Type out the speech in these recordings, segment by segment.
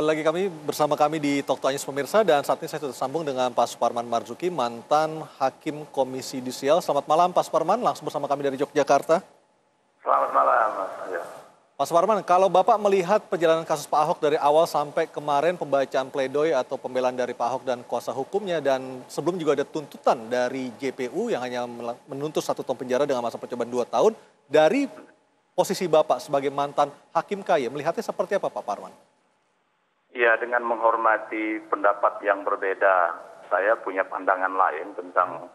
kembali lagi bersama kami di Talk to Anyus pemirsa dan saat ini saya sudah sambung dengan Pak Suparman Marzuki, mantan Hakim Komisi Yudisial. Selamat malam Pak Suparman, langsung bersama kami dari Yogyakarta. Selamat malam Mas. Ya. Pak Suparman, kalau Bapak melihat perjalanan kasus Pak Ahok dari awal sampai kemarin pembacaan pledoi atau pembelaan dari Pak Ahok dan kuasa hukumnya dan sebelum juga ada tuntutan dari JPU yang hanya menuntut 1 tahun penjara dengan masa percobaan 2 tahun, dari posisi Bapak sebagai mantan Hakim KY, melihatnya seperti apa Pak Parman? Ya, dengan menghormati pendapat yang berbeda, saya punya pandangan lain tentang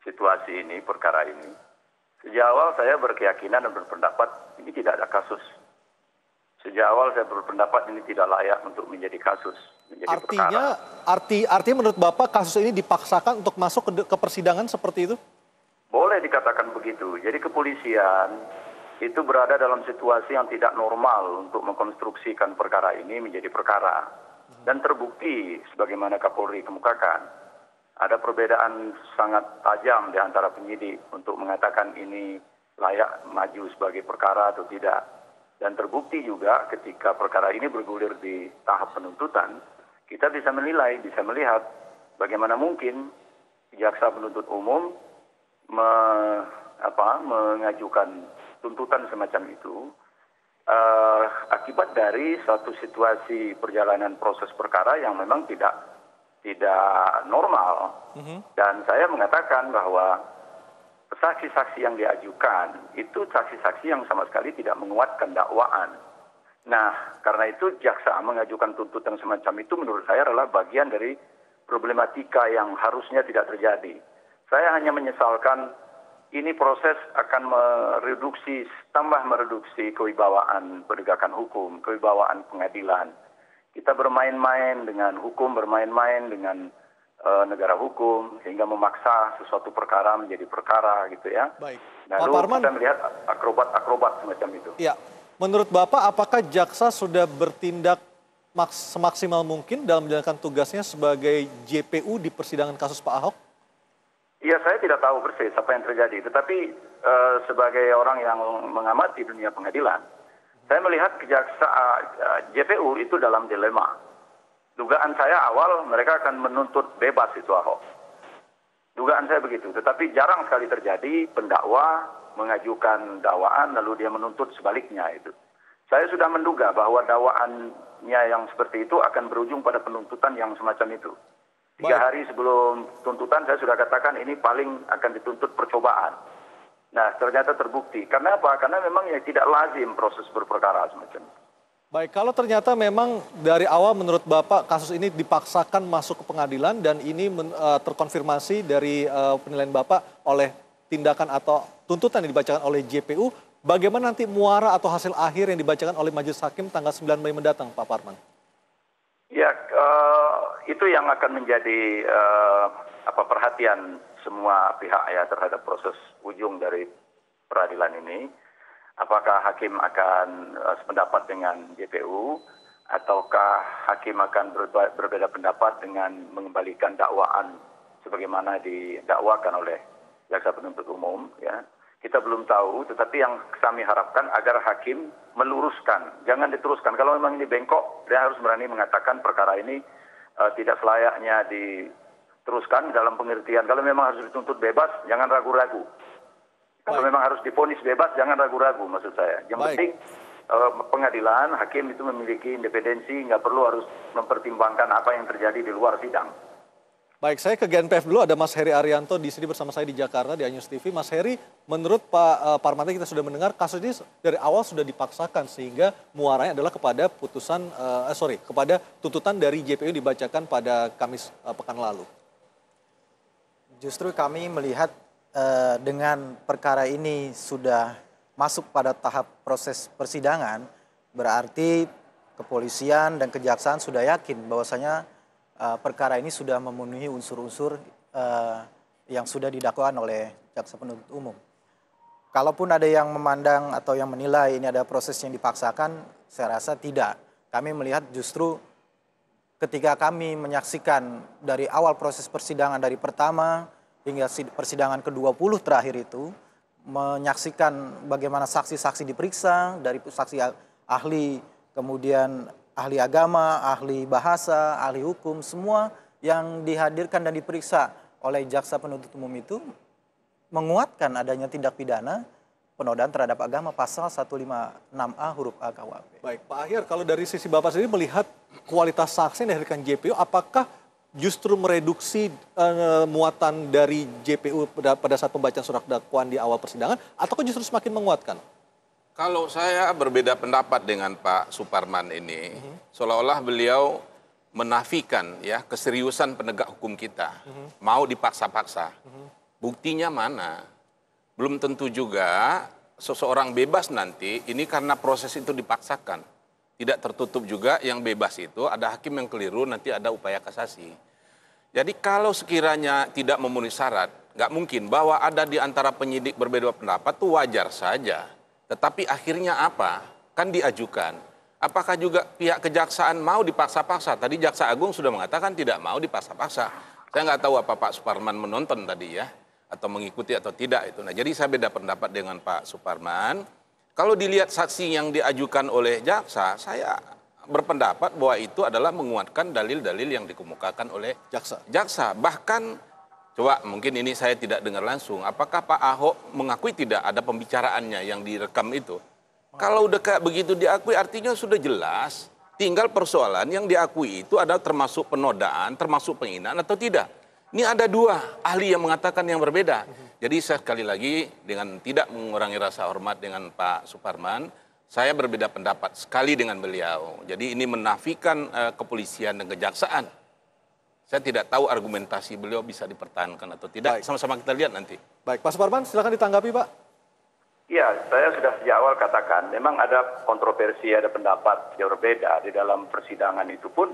situasi ini, perkara ini. Sejak awal saya berkeyakinan dan berpendapat ini tidak ada kasus. Sejak awal saya berpendapat ini tidak layak untuk menjadi kasus, menjadi perkara. Artinya menurut Bapak kasus ini dipaksakan untuk masuk ke persidangan seperti itu? Boleh dikatakan begitu. Jadi kepolisian itu berada dalam situasi yang tidak normal untuk mengkonstruksikan perkara ini menjadi perkara. Dan terbukti sebagaimana Kapolri kemukakan, ada perbedaan sangat tajam di antara penyidik untuk mengatakan ini layak maju sebagai perkara atau tidak. Dan terbukti juga ketika perkara ini bergulir di tahap penuntutan, kita bisa menilai, bisa melihat bagaimana mungkin jaksa penuntut umum mengajukan tuntutan semacam itu akibat dari suatu situasi perjalanan proses perkara yang memang tidak normal. Dan saya mengatakan bahwa saksi-saksi yang diajukan itu saksi-saksi yang sama sekali tidak menguatkan dakwaan. Nah, karena itu jaksa mengajukan tuntutan semacam itu menurut saya adalah bagian dari problematika yang harusnya tidak terjadi. Saya hanya menyesalkan ini proses akan tambah mereduksi kewibawaan penegakan hukum, kewibawaan pengadilan. Kita bermain-main dengan hukum, bermain-main dengan negara hukum, sehingga memaksa sesuatu perkara menjadi perkara gitu ya. Baik. Lalu Pak Parman, kita melihat akrobat-akrobat semacam itu. Ya, menurut Bapak apakah jaksa sudah bertindak semaksimal mungkin dalam menjalankan tugasnya sebagai JPU di persidangan kasus Pak Ahok? Iya, saya tidak tahu persis apa yang terjadi. Tetapi sebagai orang yang mengamati dunia pengadilan, saya melihat JPU itu dalam dilema. Dugaan saya awal mereka akan menuntut bebas itu Ahok. Dugaan saya begitu. Tetapi jarang sekali terjadi pendakwa mengajukan dakwaan lalu dia menuntut sebaliknya itu. Saya sudah menduga bahwa dakwaannya yang seperti itu akan berujung pada penuntutan yang semacam itu. 3 hari sebelum tuntutan saya sudah katakan ini paling akan dituntut percobaan. Nah, ternyata terbukti. Karena apa? Karena memang ya tidak lazim proses berperkara semacam itu. Baik, kalau ternyata memang dari awal menurut Bapak kasus ini dipaksakan masuk ke pengadilan dan ini terkonfirmasi dari penilaian Bapak oleh tindakan atau tuntutan yang dibacakan oleh JPU, bagaimana nanti muara atau hasil akhir yang dibacakan oleh Majelis Hakim tanggal 9 Mei mendatang, Pak Parman? Ya, itu yang akan menjadi perhatian semua pihak ya terhadap proses ujung dari peradilan ini. Apakah hakim akan sependapat dengan JPU ataukah hakim akan berbeda pendapat dengan mengembalikan dakwaan sebagaimana didakwakan oleh jaksa penuntut umum ya. Kita belum tahu, tetapi yang kami harapkan agar hakim meluruskan, jangan diteruskan. Kalau memang ini bengkok, dia harus berani mengatakan perkara ini tidak selayaknya diteruskan dalam pengertian. Kalau memang harus dituntut bebas, jangan ragu-ragu. Kalau memang harus divonis bebas, jangan ragu-ragu maksud saya. Yang penting pengadilan, hakim itu memiliki independensi, nggak perlu harus mempertimbangkan apa yang terjadi di luar sidang. Baik, saya ke GNPF dulu, ada Mas Heri Arianto di sini bersama saya di Jakarta, di Anyus TV. Mas Heri, menurut Pak Parman kita sudah mendengar kasus ini dari awal sudah dipaksakan sehingga muaranya adalah kepada kepada tuntutan dari JPU yang dibacakan pada Kamis pekan lalu. Justru kami melihat dengan perkara ini sudah masuk pada tahap proses persidangan, berarti kepolisian dan kejaksaan sudah yakin bahwasanya perkara ini sudah memenuhi unsur-unsur yang sudah didakwakan oleh jaksa penuntut umum. Kalaupun ada yang memandang atau yang menilai ini ada proses yang dipaksakan, saya rasa tidak. Kami melihat justru ketika kami menyaksikan dari awal proses persidangan dari pertama hingga persidangan ke-20 terakhir itu, menyaksikan bagaimana saksi-saksi diperiksa, dari saksi ahli, kemudian ahli agama, ahli bahasa, ahli hukum, semua yang dihadirkan dan diperiksa oleh jaksa penuntut umum itu menguatkan adanya tindak pidana penodaan terhadap agama pasal 156A huruf A KUHP. Baik, Pak Ahyar, kalau dari sisi Bapak sendiri melihat kualitas saksi yang dihadirkan JPU, apakah justru mereduksi muatan dari JPU pada saat pembacaan surat dakwaan di awal persidangan, ataukah justru semakin menguatkan? Kalau saya berbeda pendapat dengan Pak Suparman ini, seolah-olah beliau menafikan ya keseriusan penegak hukum kita, mau dipaksa-paksa. Buktinya mana? Belum tentu juga seseorang bebas nanti, ini karena proses itu dipaksakan. Tidak tertutup juga yang bebas itu, ada hakim yang keliru, nanti ada upaya kasasi. Jadi kalau sekiranya tidak memenuhi syarat, nggak mungkin bahwa ada di antara penyidik berbeda pendapat itu wajar saja. Tetapi akhirnya apa? Kan diajukan. Apakah juga pihak kejaksaan mau dipaksa-paksa? Tadi Jaksa Agung sudah mengatakan tidak mau dipaksa-paksa. Saya nggak tahu apa Pak Suparman menonton tadi ya, atau mengikuti atau tidak itu. Nah, jadi saya beda pendapat dengan Pak Suparman. Kalau dilihat saksi yang diajukan oleh jaksa, saya berpendapat bahwa itu adalah menguatkan dalil-dalil yang dikemukakan oleh jaksa. Bahkan, coba mungkin ini saya tidak dengar langsung, apakah Pak Ahok mengakui tidak ada pembicaraannya yang direkam itu? Kalau udah kayak begitu diakui artinya sudah jelas, tinggal persoalan yang diakui itu adalah termasuk penodaan, termasuk penghinaan atau tidak. Ini ada dua ahli yang mengatakan yang berbeda. Jadi saya sekali lagi dengan tidak mengurangi rasa hormat dengan Pak Suparman, saya berbeda pendapat sekali dengan beliau. Jadi ini menafikan kepolisian dan kejaksaan. Saya tidak tahu argumentasi beliau bisa dipertahankan atau tidak. Sama-sama kita lihat nanti. Baik, Pak Suparman silakan ditanggapi Pak. Ya, saya sudah sejak awal katakan, memang ada kontroversi, ada pendapat yang berbeda di dalam persidangan itu pun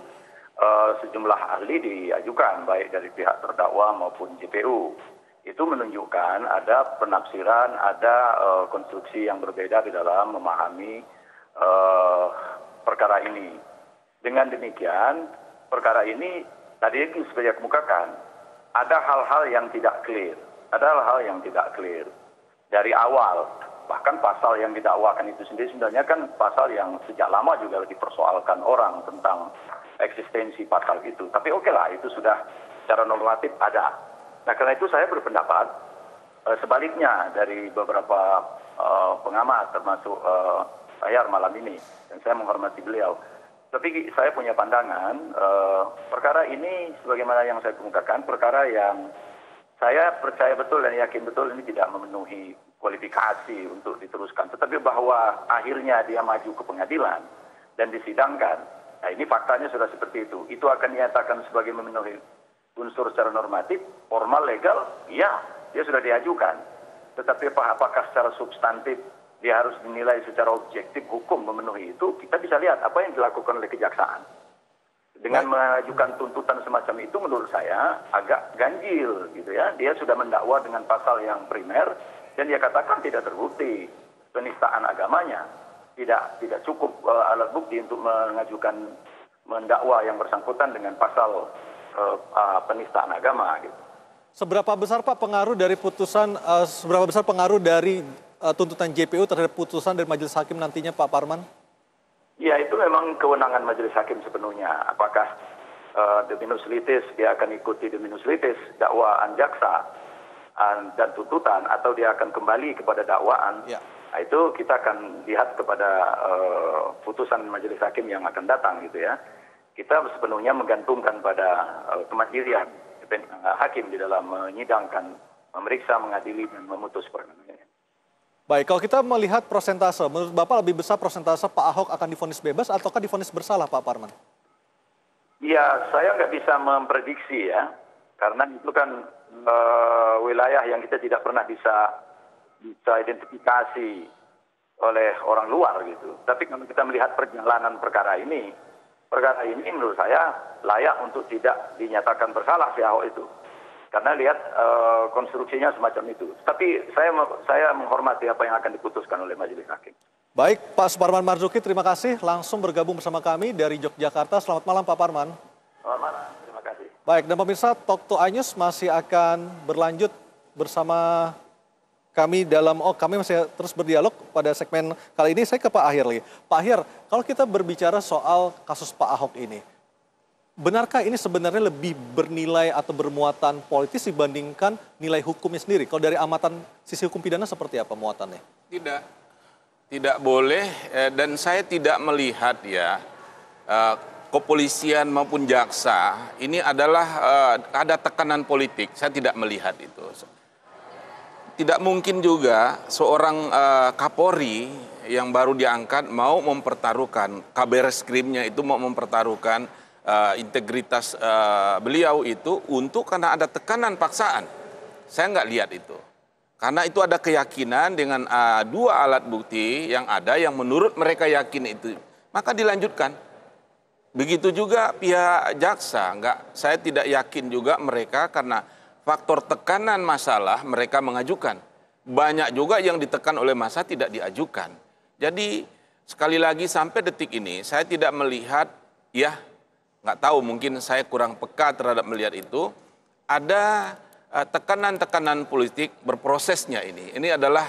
sejumlah ahli diajukan, baik dari pihak terdakwa maupun JPU. Itu menunjukkan ada penafsiran, ada konstruksi yang berbeda di dalam memahami perkara ini. Dengan demikian, perkara ini tadi itu seperti yang kemukakan, ada hal-hal yang tidak clear, dari awal. Bahkan pasal yang didakwakan itu sendiri sebenarnya kan pasal yang sejak lama juga dipersoalkan orang tentang eksistensi pasal itu. Tapi oke lah, itu sudah secara normatif ada. Nah, karena itu saya berpendapat sebaliknya dari beberapa pengamat, termasuk Ahyar malam ini, dan saya menghormati beliau. Tapi saya punya pandangan, perkara ini sebagaimana yang saya kemukakan, perkara yang saya percaya betul dan yakin betul ini tidak memenuhi kualifikasi untuk diteruskan. Tetapi bahwa akhirnya dia maju ke pengadilan dan disidangkan, nah ini faktanya sudah seperti itu. Itu akan dinyatakan sebagai memenuhi unsur secara normatif, formal, legal, ya, dia sudah diajukan. Tetapi apakah secara substantif dia harus dinilai secara objektif hukum memenuhi itu, kita bisa lihat apa yang dilakukan oleh kejaksaan. Dengan mengajukan tuntutan semacam itu menurut saya agak ganjil gitu ya. Dia sudah mendakwa dengan pasal yang primer dan dia katakan tidak terbukti penistaan agamanya. Tidak cukup alat bukti untuk mengajukan mendakwa yang bersangkutan dengan pasal penistaan agama gitu. Seberapa besar Pak pengaruh dari tuntutan JPU terhadap putusan dari Majelis Hakim nantinya Pak Parman? Ya, itu memang kewenangan Majelis Hakim sepenuhnya. Apakah dominus litis dia akan ikuti dominus litis dakwaan jaksa dan tuntutan, atau dia akan kembali kepada dakwaan? Ya. Nah, itu kita akan lihat kepada putusan Majelis Hakim yang akan datang gitu ya. Kita sepenuhnya menggantungkan pada kemandirian hakim di dalam menyidangkan, memeriksa, mengadili, dan memutus perkara ini. Baik, kalau kita melihat prosentase, menurut Bapak lebih besar prosentase Pak Ahok akan divonis bebas ataukah divonis bersalah Pak Parman? Ya, saya nggak bisa memprediksi ya, karena itu kan wilayah yang kita tidak pernah bisa identifikasi oleh orang luar gitu. Tapi kalau kita melihat perjalanan perkara ini menurut saya layak untuk tidak dinyatakan bersalah si Ahok itu. Karena lihat konstruksinya semacam itu. Tapi saya menghormati apa yang akan diputuskan oleh Majelis Hakim. Baik, Pak Suparman Marzuki, terima kasih langsung bergabung bersama kami dari Yogyakarta. Selamat malam Pak Parman. Selamat malam, terima kasih. Baik, dan pemirsa, Talk to iNews masih akan berlanjut bersama kami masih terus berdialog pada segmen kali ini. Saya ke Pak Ahyar lagi. Pak Ahyar, kalau kita berbicara soal kasus Pak Ahok ini, benarkah ini sebenarnya lebih bernilai atau bermuatan politis dibandingkan nilai hukumnya sendiri? Kalau dari amatan sisi hukum pidana seperti apa muatannya? Tidak boleh, dan saya tidak melihat ya kepolisian maupun jaksa ini adalah ada tekanan politik. Saya tidak melihat itu. Tidak mungkin juga seorang Kapolri yang baru diangkat mau mempertaruhkan kabar skrimnya itu, mau mempertaruhkan integritas beliau itu karena ada tekanan paksaan. Saya nggak lihat itu. Karena itu ada keyakinan dengan dua alat bukti yang ada yang menurut mereka yakin itu, maka dilanjutkan. Begitu juga pihak jaksa, saya tidak yakin juga mereka karena faktor tekanan masalah mereka mengajukan. Banyak juga yang ditekan oleh massa tidak diajukan. Jadi sekali lagi sampai detik ini saya tidak melihat, ya nggak tahu mungkin saya kurang peka terhadap melihat itu, ada tekanan-tekanan politik berprosesnya ini. Ini adalah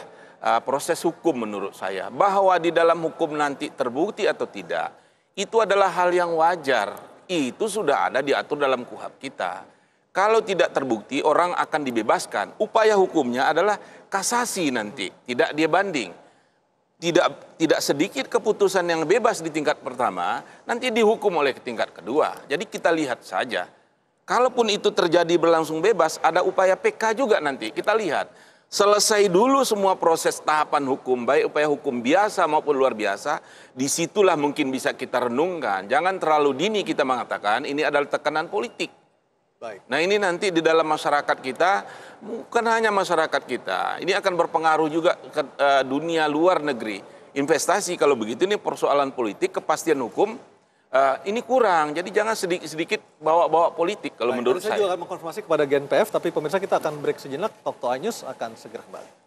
proses hukum menurut saya. Bahwa di dalam hukum nanti terbukti atau tidak, itu adalah hal yang wajar. Itu sudah ada diatur dalam KUHP kita. Kalau tidak terbukti, orang akan dibebaskan. Upaya hukumnya adalah kasasi nanti, tidak dia banding. Tidak sedikit keputusan yang bebas di tingkat pertama, nanti dihukum oleh tingkat kedua. Jadi kita lihat saja. Kalaupun itu terjadi berlangsung bebas, ada upaya PK juga nanti. Kita lihat. Selesai dulu semua proses tahapan hukum, baik upaya hukum biasa maupun luar biasa, disitulah mungkin bisa kita renungkan. Jangan terlalu dini kita mengatakan ini adalah tekanan politik. Baik. Nah ini nanti di dalam masyarakat kita, bukan hanya masyarakat kita, ini akan berpengaruh juga ke dunia luar negeri. Investasi kalau begitu ini persoalan politik, kepastian hukum, ini kurang. Jadi jangan sedikit-sedikit bawa-bawa politik kalau menurut saya. Saya juga akan mengkonfirmasi kepada GNPF, tapi pemirsa kita akan break sejenak. Talk to News akan segera kembali.